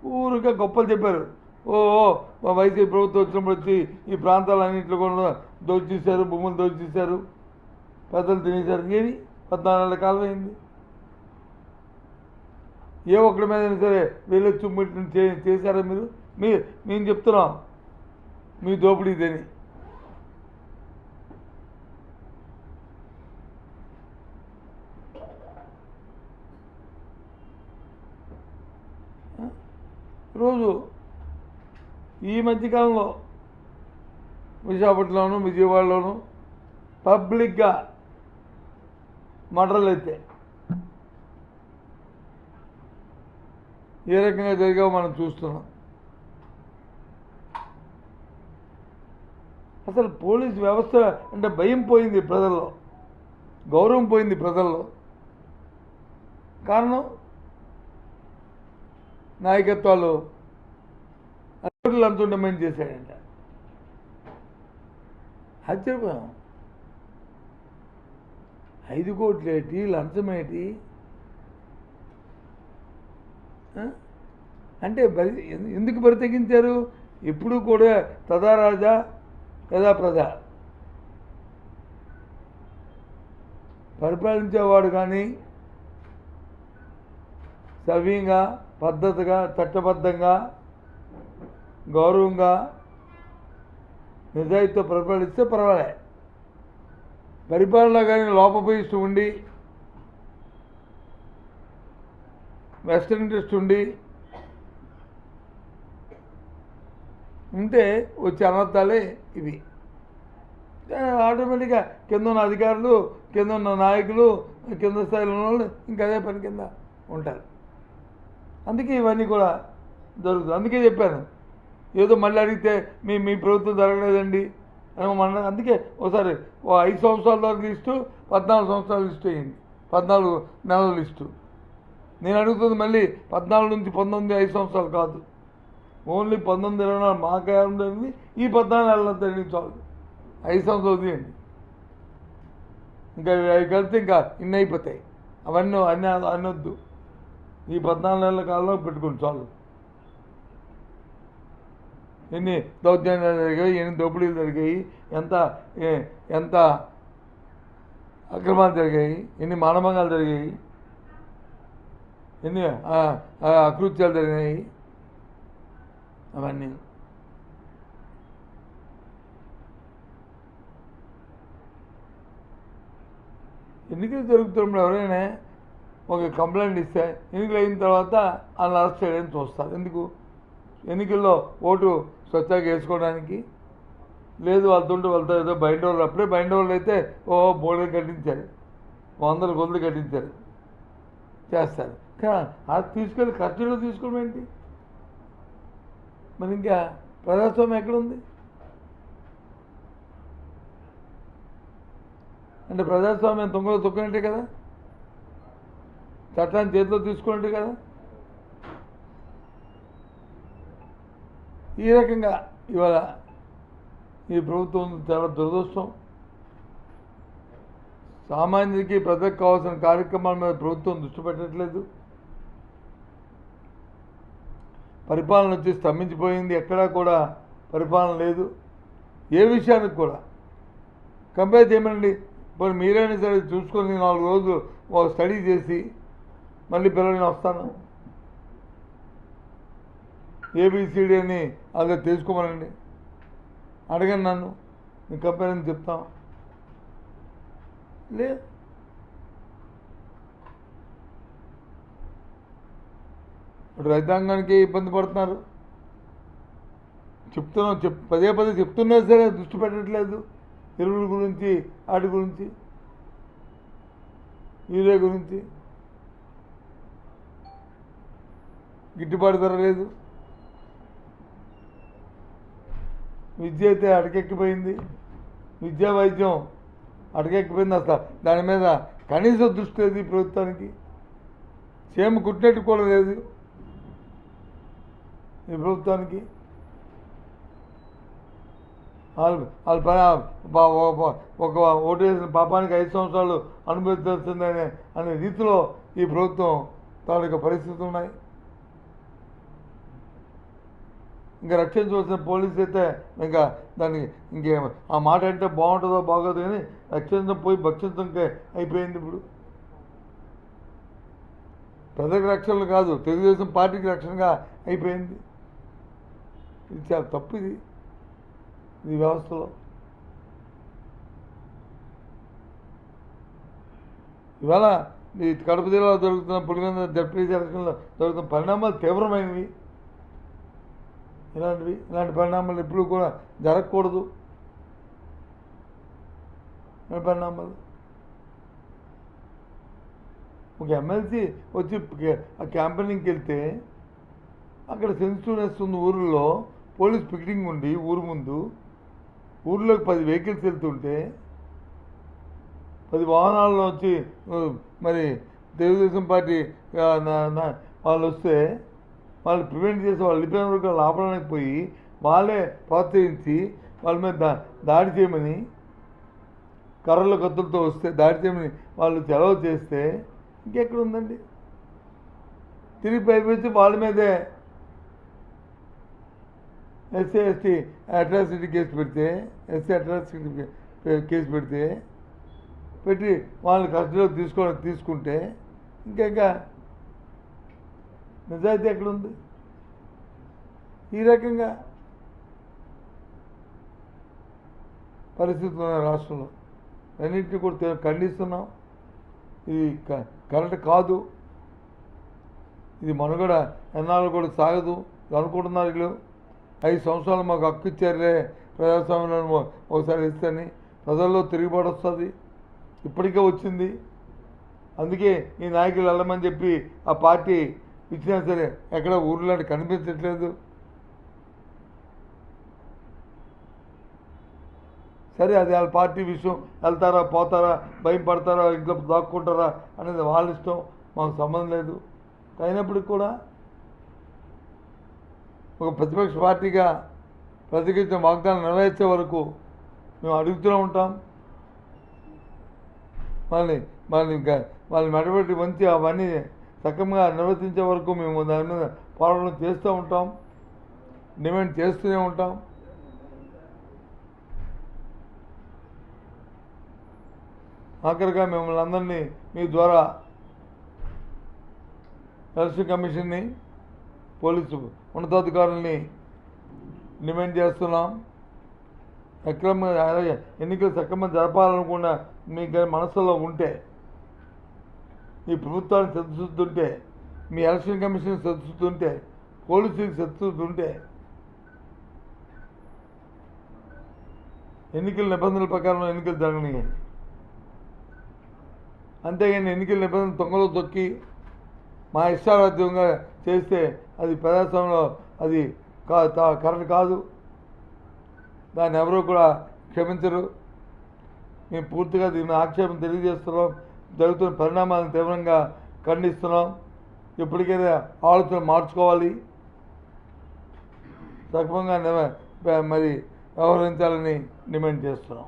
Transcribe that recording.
ఊరికే గొప్పలు చెప్పారు. ఓ వైసీపీ ప్రభుత్వం వచ్చినప్పుడు వచ్చి ఈ ప్రాంతాలన్నింటిలో కూడా దోచేశారు, భూములు దోచేశారు, పెద్దలు తినేశారు. ఏమి 14 నెలల కాలం అయింది. ఏ ఒక్కడి మీద సరే వీళ్ళు చుమ్మిట్టు చేశారా మీరు? మేము చెప్తున్నాం మీ దోపిడీ ఇదని. రోజు ఈ మధ్యకాలంలో విశాఖపట్నంలోను విజయవాడలోను పబ్లిక్గా మర్డర్లు అయితే ఏ రకంగా జరిగావో మనం చూస్తున్నాం. అసలు పోలీస్ వ్యవస్థ అంటే భయం పోయింది ప్రజల్లో, గౌరవం పోయింది ప్రజల్లో. కారణం నాయకత్వాలు లంచం డిమాండ్ చేశాడంట. ఆశ్చర్యపోయాం. 5 కోట్లు ఏంటి, లంచం ఏంటి అంటే ఎందుకు బరి తెగించారు? ఎప్పుడు కూడా తదా రాజా యథా ప్రజ. పరిపాలించేవాడు కానీ సవ్యంగా పద్ధతిగా చట్టబద్ధంగా గౌరవంగా నిజాయితీతో పరిపాలిస్తే పర్వాలే. పరిపాలన కానీ లోపభూయిష్టం ఉండి వెస్టర్న్ ఇంట్రెస్ట్ ఉండి ఉంటే వచ్చే అనర్థాలే ఇవి. ఆటోమేటిక్గా కింద ఉన్న అధికారులు, కింద ఉన్న నాయకులు, కింద స్థాయిలో ఉన్న వాళ్ళు ఇంకా అదే పని కింద ఉంటారు. అందుకే ఇవన్నీ కూడా జరుగుతుంది. అందుకే చెప్పాను, ఏదో మళ్ళీ అడిగితే మీ ప్రభుత్వం జరగలేదండి అని మన. అందుకే ఒకసారి 5 సంవత్సరాల వరకు లిస్టు, 14 సంవత్సరాల లిస్టు అయ్యింది, 14 నెలల లిస్టు. నేను అడుగుతుంది మళ్ళీ 14 నుంచి 19 5 సంవత్సరాలు కాదు, ఓన్లీ 19, 24 మాకు ఏముంది, ఈ 14 నెలల జరిగింది చాలు. 5 సంవత్సరాలు తీయండి, ఇంకా అవి కలిపితే ఇంకా ఇన్ని అయిపోతాయి. అవన్నీ అనొద్దు, ఈ 14 నెలల కాలంలో పెట్టుకోండి చాలు. ఎన్ని దౌర్జన్యాలు జరిగాయి, ఎన్ని దోపిడీలు జరిగాయి, ఎంత అక్రమాలు జరిగాయి, ఎన్ని మానభంగాలు జరిగాయి, ఎన్ని అకృత్యాలు జరిగినాయి, అవన్నీ. ఎన్నికలు జరుగుతున్నప్పుడు ఎవరైనా ఒక కంప్లైంట్ ఇస్తే ఎన్నికలు అయిన తర్వాత వాళ్ళని అరెస్ట్ చేయడానికి చూస్తారు. ఎందుకు? ఎన్నికల్లో ఓటు స్వచ్ఛంగా వేసుకోవడానికి. లేదు వాళ్ళతో ఏదో బయట వాళ్ళు, అప్పుడే బయట వాళ్ళు అయితే బోర్డులు కట్టించారు, 100 గొంతులు కట్టించారు, చేస్తారు. కానీ అది తీసుకెళ్ళి ఖర్చులో తీసుకోవడం ఏంటి? మరి ఇంకా ప్రజాస్వామ్యం ఎక్కడుంది? అంటే ప్రజాస్వామ్యం తొంగలో తొక్కినట్టే కదా, చట్టాన్ని చేతిలో తీసుకున్నట్టే కదా. ఈ రకంగా ఇవాళ ఈ ప్రభుత్వం చాలా దురదృష్టం. సామాన్యుడికి ప్రజలకు కావాల్సిన కార్యక్రమాల మీద ప్రభుత్వం దృష్టి పెట్టట్లేదు. పరిపాలన వచ్చి స్తంభించిపోయింది, ఎక్కడా కూడా పరిపాలన లేదు. ఏ విషయానికి కూడా కంపేర్ చేయమనండి. ఇప్పుడు మీరైనా సరే చూసుకొని 4 రోజులు ఒక స్టడీ చేసి మళ్ళీ పిల్లల్ని వస్తాను ఏబిసిడి అని అలా తెలుసుకోమనండి, అడగండి నన్ను, మీకు కంపేర్ చెప్తాం. లేదు, ఇప్పుడు రైతాంగానికి ఇబ్బంది పడుతున్నారు, పదే చెప్తున్నా సరే దృష్టి పెట్టట్లేదు. ఎరువుల గురించి, వాటి గురించి, యూరియా గురించి గిట్టుబాటు ధర లేదు. విద్య అయితే అటకెక్కిపోయింది, విద్యా వైద్యం అటకెక్కిపోయింది. అసలు దాని మీద కనీస దృష్టి లేదు ఈ ప్రభుత్వానికి. చీమ కుట్టినట్టు కూడా లేదు ఈ ప్రభుత్వానికి. వాళ్ళ పని ఒక ఓటు వేసిన పాపానికి 5 సంవత్సరాలు అనుభవించాల్సిందనే అనే రీతిలో ఈ ప్రభుత్వం తాలూకా పరిస్థితులు ఉన్నాయి. ఇంకా రక్షించవలసిన పోలీసు అయితే ఇంకా దానికి ఇంకేం ఆ మాట అంటే బాగుంటుందో బాగోదు కానీ రక్షించడం పోయి భక్షించడం అయిపోయింది. ఇప్పుడు ప్రజలకు రక్షణ కాదు, తెలుగుదేశం పార్టీకి రక్షణగా అయిపోయింది. ఇది చాలా తప్పు. ఇది వ్యవస్థలో ఇవాళ ఈ కడప జిల్లాలో జరుగుతున్న పులివెందుల జడ్పీటీసీ ఎలక్షన్లో జరుగుతున్న పరిణామాలు తీవ్రమైనవి. ఇలాంటి పరిణామాలు ఎప్పుడూ కూడా జరగకూడదు. పరిణామాలు ఒక ఎమ్మెల్సీ వచ్చి ఆ క్యాంపెయినింగ్కి వెళ్తే అక్కడ సెన్సిటివ్నెస్ ఉన్న ఊరిలో పోలీస్ పికెటింగ్ ఉండి ఊరు ముందు ఊరిలోకి 10 వెహికల్స్ వెళ్తుంటే 10 వాహనాల్లో వచ్చి మరి తెలుగుదేశం పార్టీ వాళ్ళు వస్తే వాళ్ళు ప్రివెంట్ చేసి వాళ్ళు వెళ్ళిపోయిన వరకు ఆపడానికి పోయి వాళ్ళే ప్రోత్సహించి వాళ్ళ మీద దాడి చేయమని కర్రల కత్తులతో వస్తే దాడి చేయమని వాళ్ళు సెలవు చేస్తే ఇంకెక్కడ ఉందండి? తిరిగి పైపించి వాళ్ళ మీదే ఎస్సీ ఎస్టీ అట్రాసిటీ కేసు పెడితే కేసు పెట్టి వాళ్ళని కస్టడీలో తీసుకుంటే ఇంకా నిజాయితీ ఎక్కడుంది? ఈ రకంగా పరిస్థితులు ఉన్నాయి రాష్ట్రంలో. అన్నింటినీ కూడా ఖండిస్తున్నాం. ఇది కరెక్ట్ కాదు. ఇది మనుగడ ఎన్నాళ్ళు కూడా సాగదు అనుకుంటున్నారు వీళ్ళు. 5 సంవత్సరాలు మాకు హక్కు ఇచ్చారులే ప్రజాస్వామ్యంలో ఒకసారి ఇస్తేని ప్రజల్లో తిరుగుబాటు వస్తుంది. ఇప్పటికే వచ్చింది. అందుకే ఈ నాయకులు వెళ్ళమని చెప్పి ఆ పార్టీ ఇచ్చినా సరే ఎక్కడ ఊర్లో కనిపించట్లేదు. సరే అది వాళ్ళ పార్టీ విషయం. వెళ్తారా పోతారా భయం పడతారా ఇంట్లో దాక్కుంటారా అనేది వాళ్ళ ఇష్టం, మాకు సంబంధం లేదు. అయినప్పటికి కూడా ఒక ప్రతిపక్ష పార్టీగా ప్రతికించిన వాగ్దానం నెరవేర్చే వరకు మేము అడుగుతూనే ఉంటాం. వాళ్ళని మెడబెట్టి మంచి అవన్నీ సక్రమంగా నిర్వర్తించే వరకు మేము దాని మీద పోరాటం చేస్తూ ఉంటాం, డిమాండ్ చేస్తూనే ఉంటాం. ఆఖరిగా మిమ్మల్ని అందరినీ మీ ద్వారా ఎలక్షన్ కమిషన్ని పోలీసు ఉన్నతాధికారుల్ని డిమాండ్ చేస్తున్నాం. ఎన్నికలు సక్రమంగా జరపాలనుకున్న మీకు మనసులో ఉంటే, ఈ ప్రభుత్వానికి సద్దుశుద్ధి ఉంటే, మీ ఎలక్షన్ కమిషన్ సద్దుశుద్ధి ఉంటే, పోలీసులకు సద్దుశుద్ధి ఉంటే ఎన్నికల నిబంధనల ప్రకారం ఎన్నికలు జరగనియండి. అంతేగాని ఎన్నికల నిబంధనలు తొంగలో తొక్కి మా ఇష్టారాజ్యంగా చేస్తే అది ప్రజాస్వామ్యంలో అది కరెక్ట్ కాదు. దాన్ని ఎవరూ కూడా క్షమించరు. మేము పూర్తిగా దీన్ని ఆక్షేపం తెలియజేస్తున్నాం. జరుగుతున్న పరిణామాలను తీవ్రంగా ఖండిస్తున్నాం. ఇప్పటికైనా ఆలోచన మార్చుకోవాలి, సక్రమంగా మరి వ్యవహరించాలని డిమాండ్ చేస్తున్నాం.